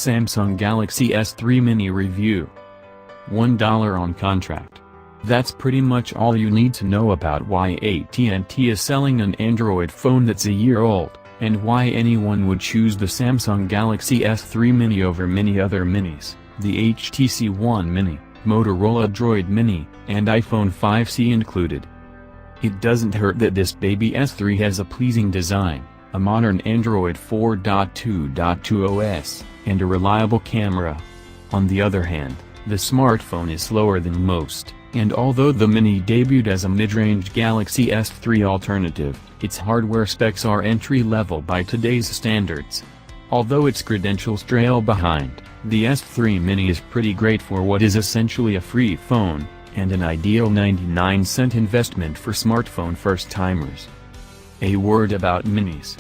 Samsung Galaxy S3 Mini Review. $1 on contract. That's pretty much all you need to know about why AT&T is selling an Android phone that's a year old, and why anyone would choose the Samsung Galaxy S3 Mini over many other minis, the HTC One Mini, Motorola Droid Mini, and iPhone 5C included. It doesn't hurt that this baby S3 has a pleasing design, a modern Android 4.2.2 OS, and a reliable camera. On the other hand, the smartphone is slower than most, and although the Mini debuted as a mid-range Galaxy S3 alternative, its hardware specs are entry-level by today's standards. Although its credentials trail behind, the S3 Mini is pretty great for what is essentially a free phone, and an ideal 99-cent investment for smartphone first-timers. A word about minis.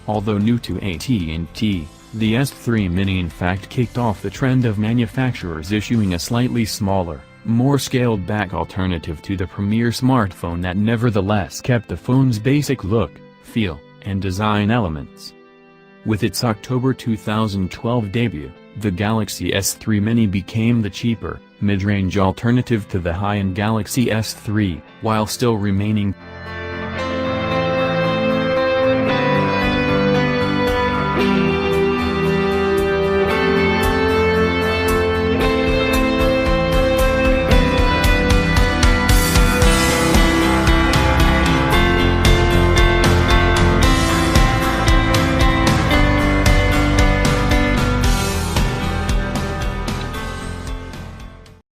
Although new to AT&T, the S3 Mini in fact kicked off the trend of manufacturers issuing a slightly smaller, more scaled-back alternative to the premier smartphone that nevertheless kept the phone's basic look, feel, and design elements. With its October 2012 debut, the Galaxy S3 Mini became the cheaper, mid-range alternative to the high-end Galaxy S3, while still remaining